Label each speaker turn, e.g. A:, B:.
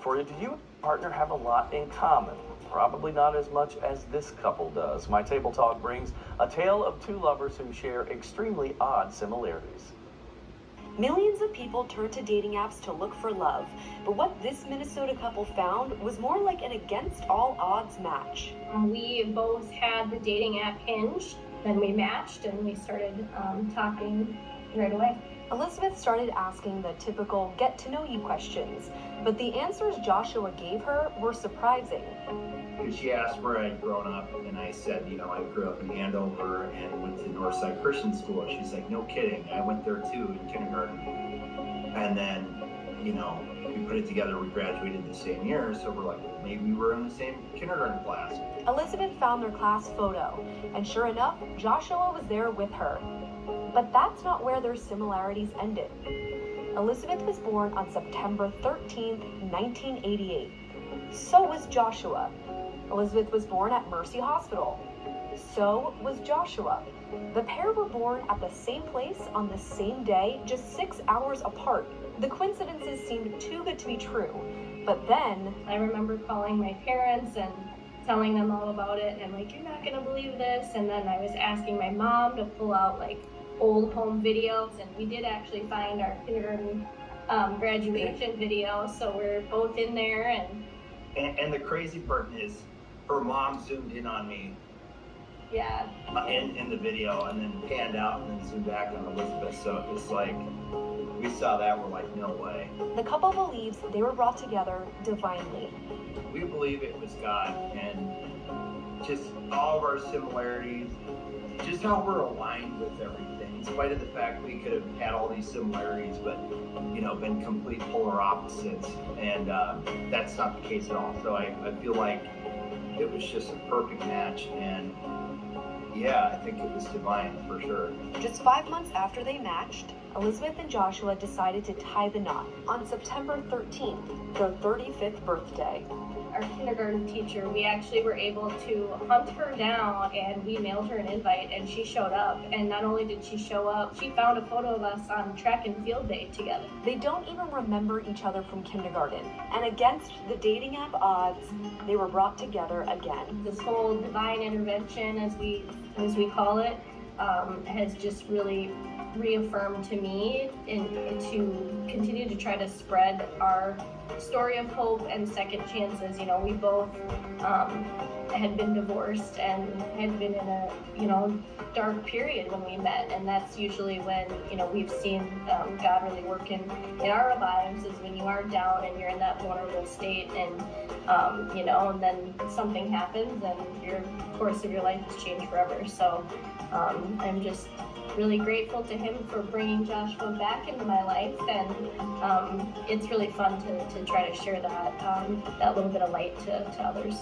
A: For you, do you and your partner have a lot in common? Probably not as much as this couple does. My Table Talk brings a tale of two lovers who share extremely odd similarities.
B: Millions of people turn to dating apps to look for love, but what this Minnesota couple found was more like an against all odds match.
C: We both had the dating app Hinge, then we matched and we started talking right away.
B: Elizabeth started asking the typical get to know you questions, but the answers Joshua gave her were surprising.
D: She asked where I'd grown up, and I said, I grew up in Andover and went to Northside Christian School. She's like, no kidding, I went there too in kindergarten. And then, we put it together, we graduated the same year, so we're like, well, maybe we were in the same kindergarten class.
B: Elizabeth found their class photo, and sure enough, Joshua was there with her. But that's not where their similarities ended. Elizabeth was born on September 13th, 1988. So was Joshua. Elizabeth was born at Mercy Hospital. So was Joshua. The pair were born at the same place on the same day, just 6 hours apart. The coincidences seemed too good to be true. But then,
C: I remember calling my parents and telling them all about it, and you're not gonna believe this. And then I was asking my mom to pull out old home videos, and we did actually find our kindergarten graduation video, so we're both in there.
D: And the crazy part is, her mom zoomed in on me.
C: Yeah.
D: In the video, and then panned out and then zoomed back on Elizabeth. So it's like, we saw that, we're like, no way.
B: The couple believes they were brought together divinely.
D: We believe it was God, and just all of our similarities, just how we're aligned with everything, in spite of the fact we could have had all these similarities, but been complete polar opposites, and that's not the case at all. So I feel like it was just a perfect match, and yeah, I think it was divine for sure.
B: Just 5 months after they matched, Elizabeth and Joshua decided to tie the knot on September 13th, their 35th birthday.
C: Our kindergarten teacher, we actually were able to hunt her down, and we mailed her an invite, and she showed up. And not only did she show up, she found a photo of us on track and field day together.
B: They don't even remember each other from kindergarten, and against the dating app odds, they were brought together again.
C: This whole divine intervention, as we call it, has just really reaffirmed to me and to continue to try to spread our story of hope and second chances. We both had been divorced and had been in a dark period when we met, and that's usually when we've seen God really work in our lives, is when you are down and you're in that vulnerable state, and and then something happens and your course of your life has changed forever. So I'm just really grateful to him for bringing Joshua back into my life, and it's really fun to try to share that little bit of light to others.